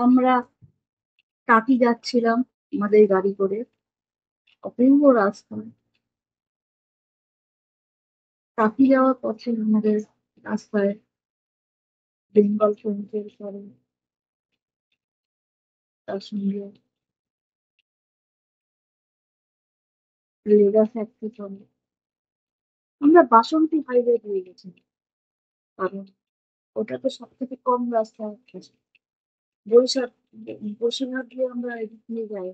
আমরা টাকি যাচ্ছিলাম আমাদের গাড়ি করে। অপূর্ব রাস্তা। টাকি যাওয়ার পথে আমাদের রাস্তায় বেঙ্গল সমুদ্রের পরে তার সঙ্গে লেদা ফ্যাক্টরি পড়ে। আমরা বাসন্তী হাইওয়ে দিয়ে গেছি, কারণ ওটা তো সব থেকে কম রাস্তা গেছে। বরিশাল বসিরহাট দিয়ে আমরা এদিক দিয়ে যাই।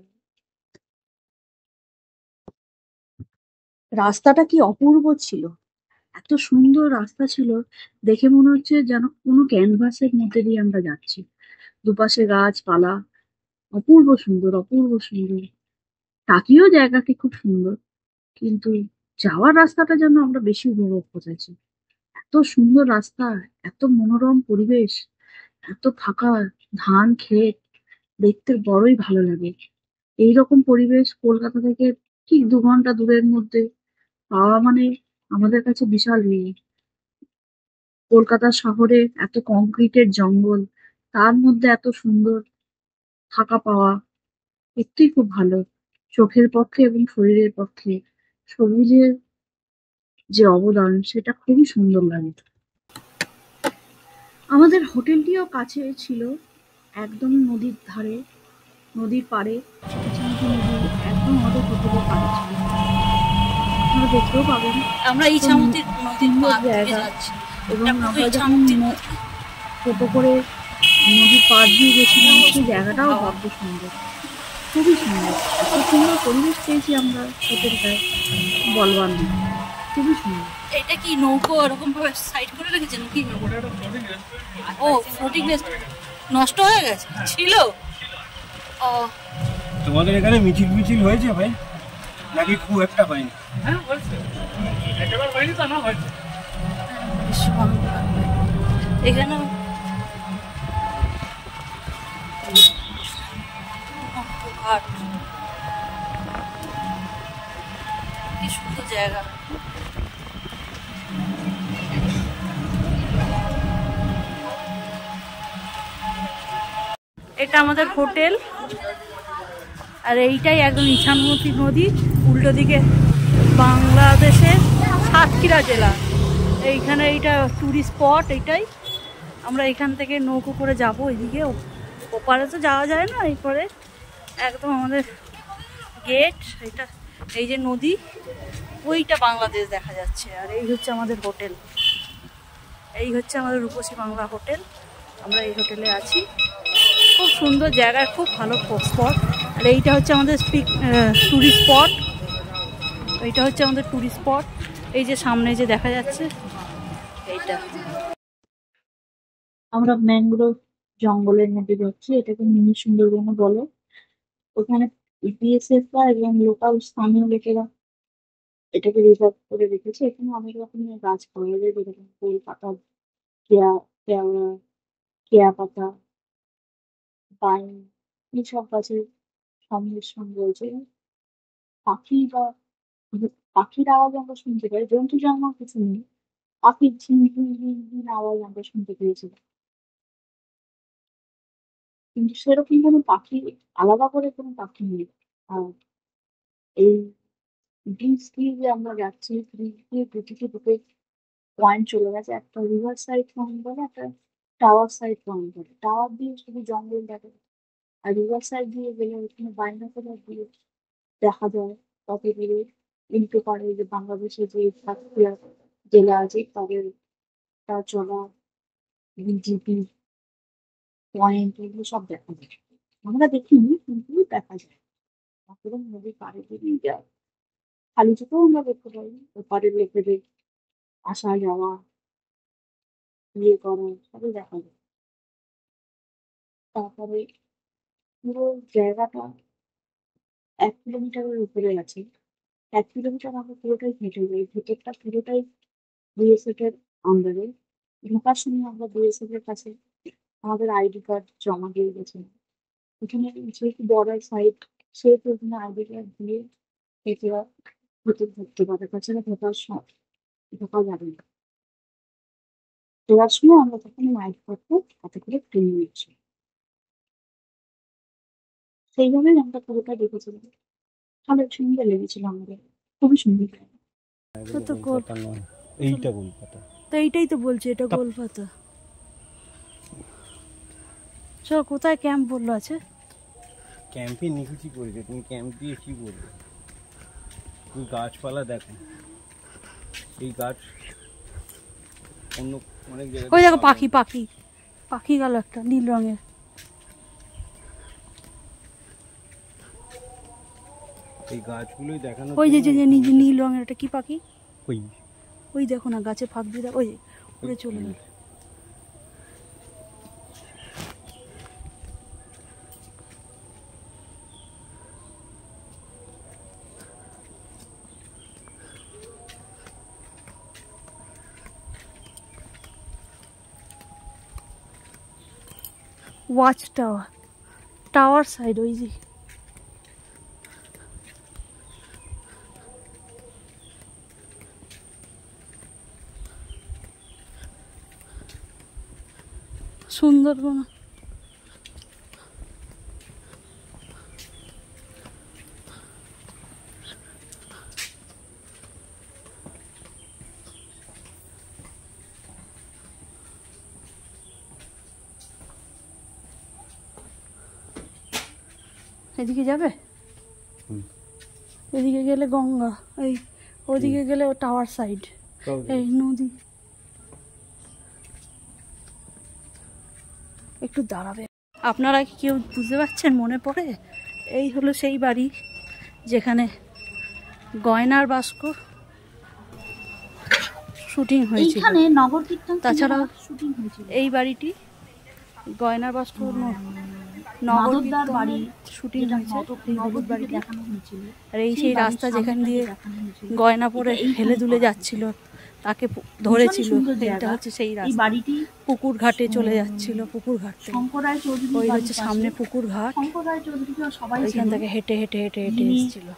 রাস্তাটা কি অপূর্ব ছিল! এত সুন্দর রাস্তা ছিল, দেখে মনে হচ্ছে যেন কোনো ক্যানভাসের মধ্যে দিয়ে আমরা যাচ্ছি। দুপাশে গাছপালা, অপূর্ব সুন্দর, অপূর্ব সুন্দর। টাকিও জায়গাটি খুব সুন্দর, কিন্তু যাওয়ার রাস্তাটা যেন আমরা বেশি উপভোগ করেছি। এত সুন্দর রাস্তা, এত মনোরম পরিবেশ, এত ফাঁকা ধান ক্ষেত, দেখতে বড়ই ভালো লাগে। এইরকম পরিবেশ কলকাতা থেকে ঠিক 2 ঘন্টা দূরের মধ্যে পাওয়া মানে আমাদের কাছে বিশাল ইয়ে। কলকাতা শহরে এত কংক্রিটের জঙ্গল, তার মধ্যে এত সুন্দর থাকা পাওয়া সত্যিই খুব ভালো। চোখের পক্ষে এবং শরীরের পক্ষে সবুজের যে অবদান সেটা খুবই সুন্দর লাগে। আমাদের হোটেলটিও কাছে ছিল, একদম নদীর ধারে, নদীর পাড়ে। চিকিচিঙ্গি নদী একদম আমাদের হোটেলের পাড়ে ছিল। আপনারা দেখতেও পাবেন আমরা কত ইছামতি নদীর সুন্দর পাড় থেকে জায়গা। যাচ্ছি। এবং এটা পুরো আমরা যখন ইছামতি নদী। টোটো করে নদীর পাড় দিয়ে গেছিলাম, সেই খুব জায়গাটাও হাওয়া। বড্ড সুন্দর, খুবই সুন্দর। এত সুন্দর পরিবেশ পেয়েছি আমরা হোটেলটায়, বলবার নেই, খুবই সুন্দর। এটা কি নৌকো ওরকম ভাবে সাইড করে রেখেছেন কি? ও ফ্লোটিং রেস্ট নষ্ট হয়ে গেছে ছিল। ও তোমাদের এখানে মিছিল মিছিল হয়েছে ভাই, নাকি খুব একটা হয়নি? বিশ্ব বাংলা এখানে ঘাট, কি সুন্দর জায়গা। এটা আমাদের হোটেল, আর এইটাই একদম ইছামতি নদী, উল্টো দিকে বাংলাদেশের সাতক্ষীরা জেলা। এইখানে এইটা টুরিস্ট স্পট। এইটাই আমরা এখান থেকে নৌকো করে যাব এদিকে। ওপারে তো যাওয়া যায় না, এরপরে একদম আমাদের গেট এটা। এই যে নদী, ওইটা বাংলাদেশ দেখা যাচ্ছে। আর এই হচ্ছে আমাদের হোটেল, এই হচ্ছে আমাদের রূপসী বাংলা হোটেল। আমরা এই হোটেলে আছি। খুব সুন্দর জায়গা, খুব ভালো স্পট। আর এইটা হচ্ছে আমাদের টুরিস্ট স্পট। এইটা হচ্ছে আমাদের টুরিস্ট স্পট। এই যে সামনে যে দেখা যাচ্ছে এইটা। আমরা ম্যানগ্রোভ জঙ্গলের মধ্যে যাচ্ছি, এটাকে মিনি সুন্দরবনও বলে। ওখানে বিএসএফ রা এবং লোকাল স্থানীয় লোকেরা এটাকে রিজার্ভ করে রেখেছে। এখানে অনেক রকমের গাছ পাওয়া যায়, যেরকম ফুল পাতা, কেয়া, কেওড়া, কেয়া পাতা, পাইন, এইসব গাছের সংমিশ্রণ রয়েছে। পাখি বা পাখির আওয়াজ আমরা শুনতে পাই, জন্তু জানোয়ার কিছু নেই। পাখির ঝিনঝিন ঝিনঝিন আওয়াজ আমরা শুনতে পেয়েছি, কিন্তু সেরকম কোনো পাখি, আলাদা করে কোনো পাখি নেই। আর এই ব্রিজ দিয়ে যে আমরা যাচ্ছি, ব্রিজ দিয়ে দুদিকে দুটো পয়েন্ট চলে গেছে, একটা রিভার সাইড পয়েন্ট বলে, একটা টাওয়ার সাইড পয়েন্ট বলে। টাওয়ার দিয়ে শুধু জঙ্গল দেখা যায়, আর রিভার সাইড দিয়ে গেলে ওখানে বাইনোকুলার দিয়ে দেখা যায় কত দূরে উল্টো পারে যে বাংলাদেশে যে সাতক্ষীরা জেলা আছে তাদের তা চলা বিজিপি পয়েন্ট, এগুলো সব দেখা যায়। আমরা দেখিনি, কিন্তু দেখা যায়। তারপরে নদীর পাড়ে বেরিয়ে যায়, খালি চোখেও আমরা দেখতে পাই ওপারের লোকেদের আসা যাওয়া, ইয়ে করা, সবই দেখা যায়। তারপরে পুরো জায়গাটা 1 কিলোমিটারের উপরে আছে। 1 কিলোমিটার আমরা পুরোটাই হেঁটে যাই, ভেতরটা পুরোটাই বিএসএফ এর আন্ডারে। ঢোকার সময় আমরা বিএসএফ এর কাছে আমাদের আইডি কার্ড জমা দিয়ে গেছিলাম। এখানে যেহেতু বর্ডার সাইড, সেহেতু এখানে আইডি কার্ড দিয়ে এরা ভেতর ঢুকতে পারে, তাছাড়া ঢোকা যাবে না। দেওয়ার সময় আমরা তখন মাইক করতে হাতে করে ফিরে নিচ্ছি। সেইভাবেই আমরা পুরোটা দেখেছিলাম। অনেক সুন্দর লেগেছিল আমাদের, খুবই সুন্দর। তো তো গোল কলকাতা নয়, এইটা কলকাতা। তো এইটাই তো বলছি, এটা গোলপাতা। চ কোথায় ক্যাম্প বললো আছে? ক্যাম্পে নিখুঁতি করেছে, তুমি ক্যাম্প দিয়ে কি বলবে? তুমি গাছপালা দেখো, এই গাছ অন্য অনেক জায়গায়। ওই দেখো পাখি, পাখি পাখি গেল একটা নীল রঙের। এই গাছগুলোই দেখানো। ওই যে যে নিজে নীল রঙের একটা কি পাখি? ওই ওই দেখো না গাছে ফাঁক দিয়ে, ওই উড়ে চলে গেল। ওয়াচ টাওয়ার, টাওয়ার সাইড ওই যে। সুন্দরবন। এদিকে যাবে? এদিকে গেলে গঙ্গা, এই ওদিকে গেলে ও টাওয়ার সাইড, এই নদী। একটু দাঁড়াবে। আপনারা কি কেউ বুঝতে পারছেন মনে পড়ে? এই হলো সেই বাড়ি যেখানে গয়নার বাস্ক শুটিং হয়েছিল। এইখানে নগর কীর্তন তাছাড়া শুটিং হয়েছিল। এই বাড়িটি গয়নার বাস্ক মাদকদার বাড়ি শুটিং হয়েছে, এই হলুদ বাড়িটি দেখানো হয়েছিল। আর এই সেই রাস্তা যেখান দিয়ে গয়না পরে হেলে দুলে যাচ্ছিল, তাকে ধরেছিল। এটা হচ্ছে সেই রাস্তা, বাড়িটি পুকুর ঘাটে চলে যাচ্ছিল, পুকুর ঘাট থেকে। শঙ্কর রায় চৌধুরী ওই হচ্ছে সামনে পুকুর ঘাট, শঙ্কর রায় চৌধুরীকে সবাই ওইখান থেকে হেঁটে হেঁটে হেঁটে হেঁটে এসেছিল।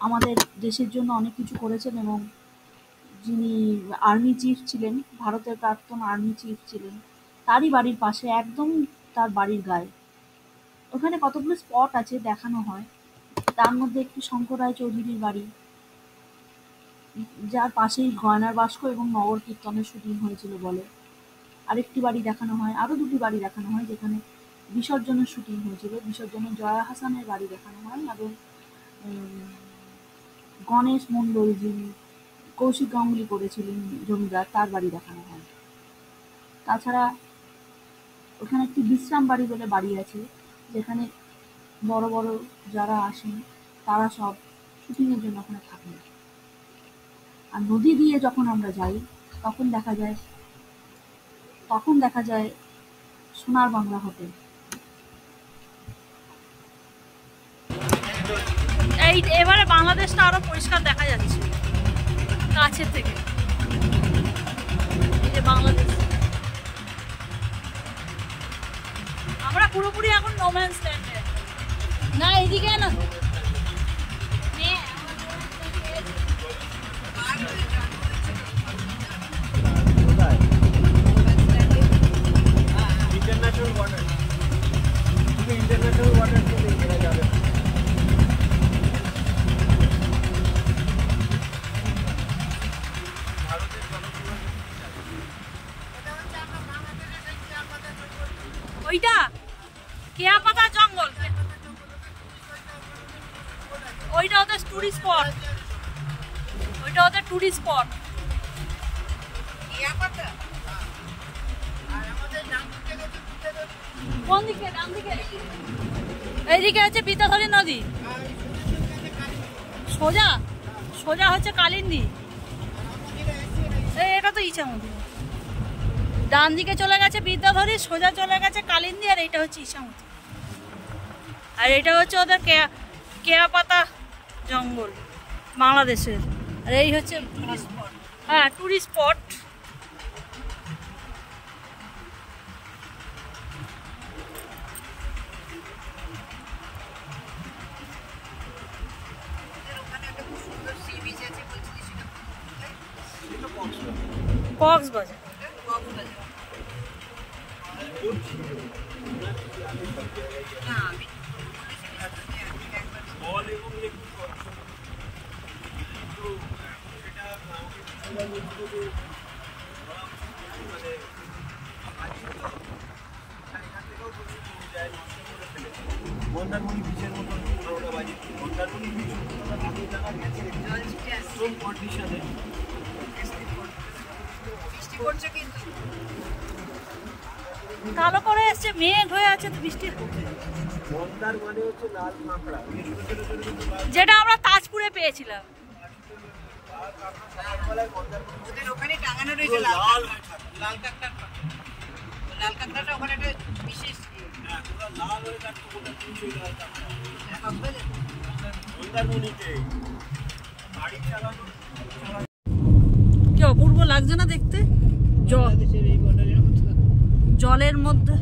আমাদের দেশের জন্য অনেক কিছু করেছেন এবং যিনি আর্মি চিফ ছিলেন, ভারতের প্রাক্তন আর্মি চিফ ছিলেন, তারই বাড়ির পাশে, একদম তার বাড়ির গায়ে। ওখানে কতগুলো স্পট আছে দেখানো হয়, তার মধ্যে একটি শঙ্কর রায় চৌধুরীর বাড়ি, যার পাশেই গয়নার বাস্ক এবং নগর কীর্তনের শুটিং হয়েছিল বলে। আরেকটি বাড়ি দেখানো হয়, আরও দুটি বাড়ি দেখানো হয় যেখানে বিসর্জনের শুটিং হয়েছিল। বিসর্জনে জয়া হাসানের বাড়ি দেখানো হয় এবং গণেশ মণ্ডল, যিনি কৌশিক গাঙ্গুলি করেছিলেন জমিদার, তার বাড়ি দেখানো হয়। তাছাড়া ওখানে একটি বিশ্রাম বাড়ি বলে বাড়ি আছে, যেখানে বড় বড় যারা আসেন তারা সব শুটিংয়ের জন্য ওখানে থাকেন। আর নদী দিয়ে যখন আমরা যাই তখন দেখা যায় সোনার বাংলা হোটেল। এই এবারে বাংলাদেশটা আরো পরিষ্কার দেখা যাচ্ছে কাছের থেকে। এই যে বাংলাদেশ, আমরা পুরোপুরি এখন নো ম্যানস ল্যান্ডে। না এইদিকে না, ইন্টারন্যাশনাল ওয়াটার, ইন্টারন্যাশনাল ওয়াটার তো দেখা যাবে। ওইটা কেয়াপাতা জঙ্গল, ওইটা ওদের টুরিস্ট স্পট, ওইটা ওদের টুরিস্ট স্পট। কোন দিকে? ডান দিকে। এইদিকে হচ্ছে বিদ্যাধরী নদী, সোজা সোজা হচ্ছে কালিন্দী। এটা তো ইছামতি। ডান দিকে চলে গেছে বিদ্যাধরী, সোজা চলে গেছে কালিন্দী, আর এইটা হচ্ছে ইছামতি। আর এটা হচ্ছে ওদের কেয়াপাতা জঙ্গল বাংলাদেশের। আর এই হচ্ছে টুরিস্ট স্পট। হ্যাঁ, টুরিস্ট স্পট। কক্সবাজার। মন্দারমণি বিচের মতন 12টা বাজে। মন্দারমণি বিচ আগে জানা গেছে একদম কন্ডিশনে বৃষ্টি পড়ছে, কিন্তু কালো করে এসছে, মেঘ হয়ে আছে তো বৃষ্টি। মন্দার মানে হচ্ছে লাল কাঁকড়া, যেটা আমরা তাজপুরে পেয়েছিলাম। ওদের ওখানে টাঙানো রয়েছে লাল কাঁকড়া। লাল কাঁকড়াটা ওখানে একটা বিশেষ কি অপূর্ব লাগছে না দেখতে, জলের মধ্যে